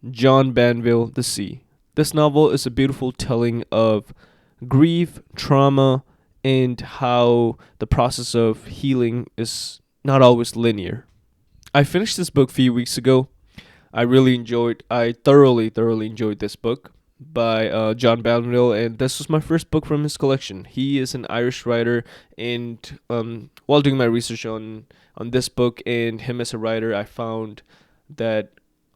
John Banville The Sea. This novel is a beautiful telling of grief, trauma, and how the process of healing is not always linear. I finished this book a few weeks ago. I thoroughly enjoyed this book by John Banville, and this was my first book from his collection. He is an Irish writer, and while doing my research on this book and him as a writer, I found that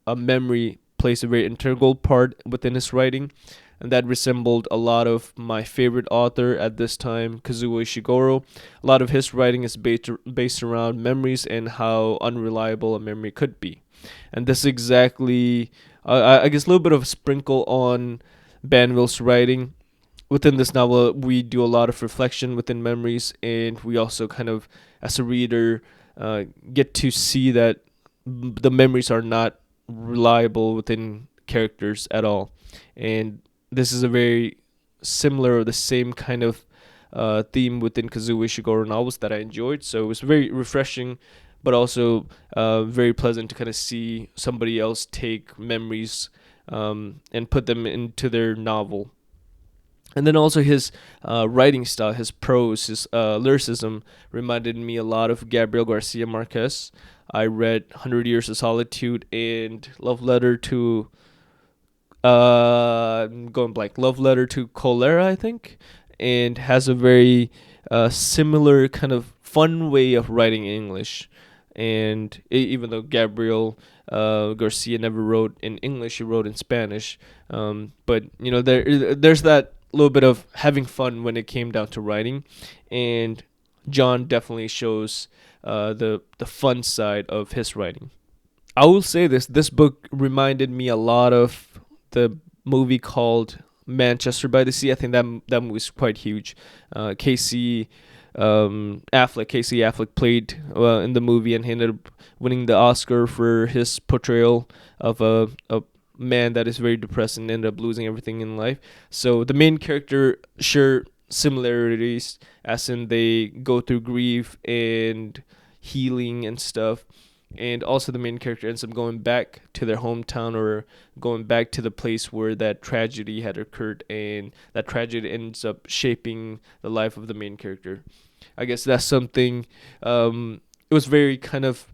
a memory plays a very integral part within his writing, and that resembled a lot of my favorite author at this time, Kazuo Ishiguro. A lot of his writing is based around memories and how unreliable a memory could be. And this is exactly, I guess, a little bit of a sprinkle on Banville's writing. Within this novel, we do a lot of reflection within memories, and we also kind of, as a reader, get to see that the memories are not reliable within characters at all. And this is a very similar or the same kind of theme within Kazuo Ishiguro novels that I enjoyed. So it was very refreshing, but also very pleasant to kind of see somebody else take memories and put them into their novel. And then also his writing style, his prose, his lyricism reminded me a lot of Gabriel Garcia Marquez. I read 100 Years of Solitude and Love Letter to I'm going blank. Love Letter to Cholera, I think, and has a very similar kind of fun way of writing English. And even though Gabriel Garcia never wrote in English, he wrote in Spanish. But there's that little bit of having fun when it came down to writing, and John definitely shows the fun side of his writing. I will say this book reminded me a lot of the movie called Manchester by the Sea. I think that movie is quite huge. Casey Affleck played in the movie, and he ended up winning the Oscar for his portrayal of a man that is very depressed and ended up losing everything in life. So the main character share similarities, as in they go through grief and healing and stuff. And also the main character ends up going back to their hometown, or going back to the place where that tragedy had occurred, and that tragedy ends up shaping the life of the main character. I guess that's something, it was very kind of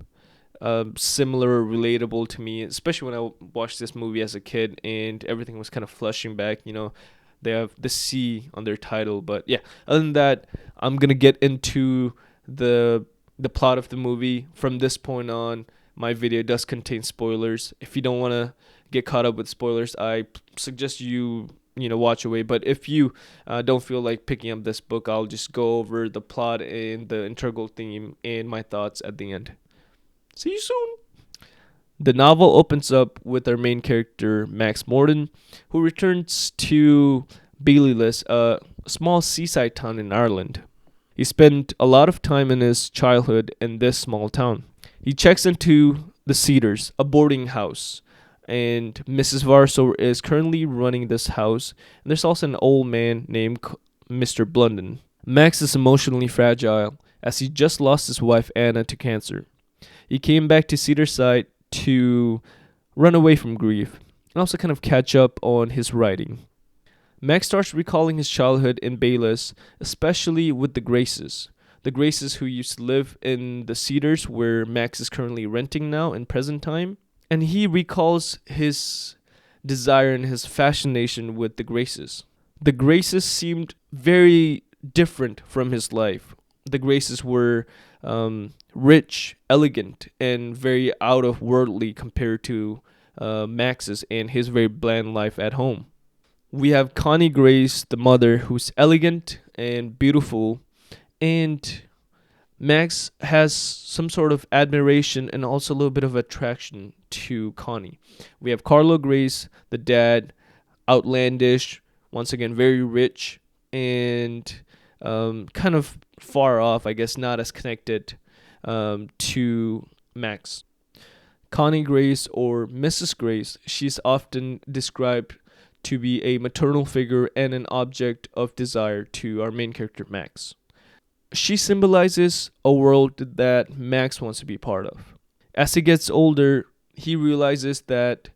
similar or relatable to me, especially when I watched this movie as a kid and everything was kind of flushing back. They have the sea on their title. But yeah, other than that, I'm going to get into the plot of the movie. From this point on, my video does contain spoilers. If you don't want to get caught up with spoilers, I suggest you watch away. But if you don't feel like picking up this book, I'll just go over the plot and the integral theme and my thoughts at the end. See you soon. The novel opens up with our main character, Max Morden, who returns to Ballylis, a small seaside town in Ireland. He spent a lot of time in his childhood in this small town. He checks into the Cedars, a boarding house, and Mrs. Varso is currently running this house, and there's also an old man named Mr. Blunden. Max is emotionally fragile, as he just lost his wife Anna to cancer. He came back to Cedarside to run away from grief, and also kind of catch up on his writing. Max starts recalling his childhood in Baylis, especially with the Graces. The Graces who used to live in the Cedars, where Max is currently renting now in present time. And he recalls his desire and his fascination with the Graces. The Graces seemed very different from his life. The Graces were rich, elegant, and very out of worldly compared to Max's and his very bland life at home. We have Connie Grace, the mother, who's elegant and beautiful, and Max has some sort of admiration and also a little bit of attraction to Connie. We have Carlo Grace, the dad, outlandish, once again very rich, and kind of far off, I guess, not as connected to Max. Connie Grace, or Mrs. Grace, she's often described to be a maternal figure and an object of desire to our main character, Max. She symbolizes a world that Max wants to be part of. As he gets older, he realizes that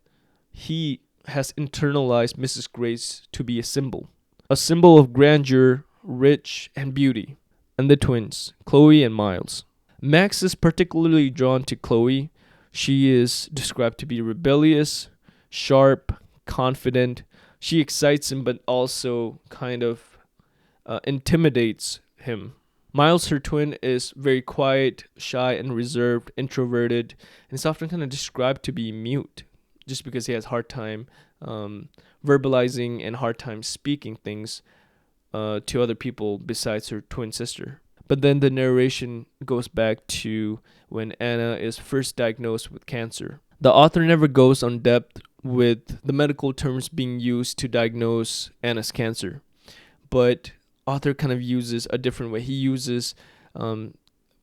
he has internalized Mrs. Grace to be a symbol of grandeur, rich, and beauty. And the twins, Chloe and Miles. Max is particularly drawn to Chloe. She is described to be rebellious, sharp, confident. She excites him, but also kind of intimidates him. Miles, her twin, is very quiet, shy, and reserved, introverted, and is often kind of described to be mute, just because he has hard time verbalizing and hard time speaking things to other people besides her twin sister. But then the narration goes back to when Anna is first diagnosed with cancer. The author never goes on depth with the medical terms being used to diagnose Anna's cancer, but author kind of uses a different way. He uses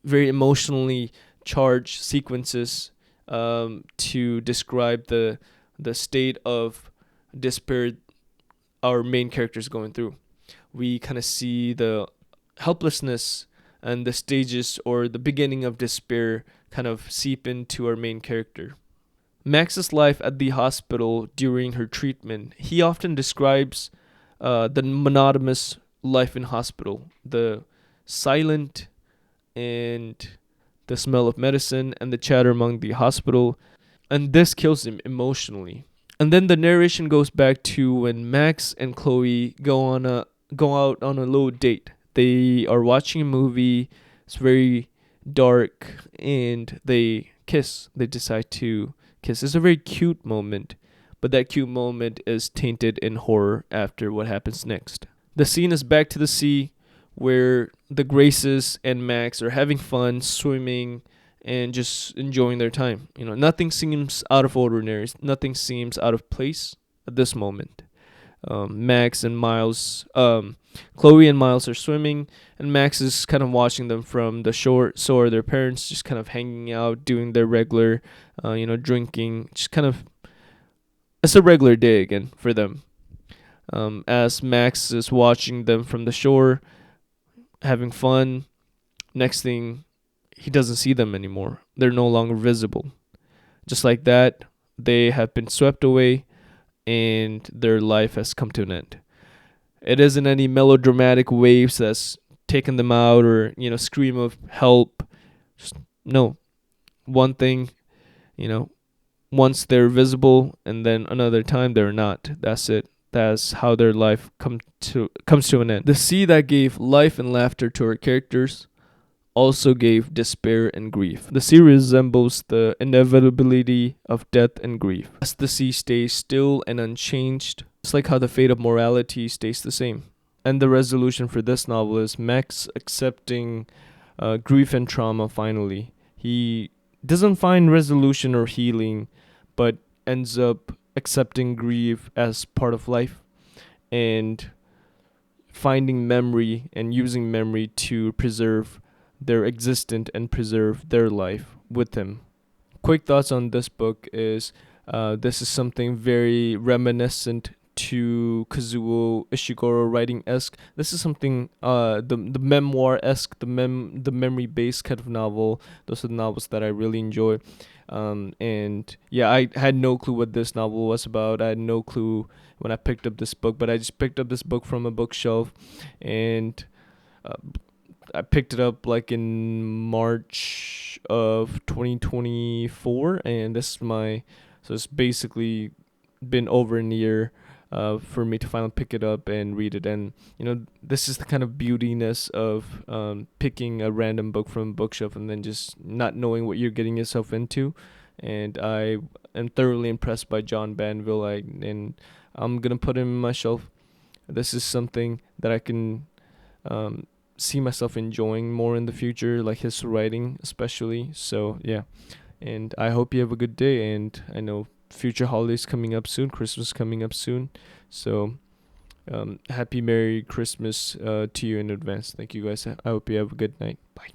very emotionally charged sequences to describe the state of despair our main character is going through. We kind of see the helplessness and the stages or the beginning of despair kind of seep into our main character. Max's life at the hospital during her treatment, he often describes the monotonous life in hospital, the silent and the smell of medicine and the chatter among the hospital, and this kills him emotionally. And then the narration goes back to when Max and Chloe go out on a little date. They are watching a movie. It's very dark, and they kiss. They decide to kiss. It's a very cute moment, but that cute moment is tainted in horror after what happens next. The scene is back to the sea, where the Graces and Max are having fun, swimming, and just enjoying their time. Nothing seems out of ordinary. Nothing seems out of place at this moment. Max and Miles, Chloe and Miles are swimming, and Max is kind of watching them from the shore. So are their parents, just kind of hanging out, doing their regular, drinking. Just kind of, it's a regular day again for them. As Max is watching them from the shore, having fun, next thing, he doesn't see them anymore. They're no longer visible. Just like that, they have been swept away, and their life has come to an end. It isn't any melodramatic waves that's taken them out or, scream of help. Just, no. One thing, once they're visible, and then another time they're not. That's it. That's how their life comes to an end. The sea that gave life and laughter to our characters also gave despair and grief. The sea resembles the inevitability of death and grief. As the sea stays still and unchanged, it's like how the fate of morality stays the same. And the resolution for this novel is Max accepting grief and trauma finally. He doesn't find resolution or healing, but ends up accepting grief as part of life and finding memory and using memory to preserve their existence and preserve their life with him. Quick thoughts on this book is this is something very reminiscent to Kazuo Ishiguro writing-esque. This is something the memoir-esque, the memory-based kind of novel. Those are the novels that I really enjoy. And yeah, I had no clue what this novel was about. I had no clue when I picked up this book, but I just picked up this book from a bookshelf, and I picked it up like in March of 2024, and so it's basically been over a year for me to finally pick it up and read it. And this is the kind of beautiness of picking a random book from a bookshelf and then just not knowing what you're getting yourself into. And I am thoroughly impressed by John Banville, and I'm gonna put him on my shelf. This is something that I can see myself enjoying more in the future, like his writing especially. So yeah, and I hope you have a good day, and I know future holidays coming up soon, Christmas coming up soon, so happy Merry Christmas to you in advance. Thank you guys. I hope you have a good night. Bye.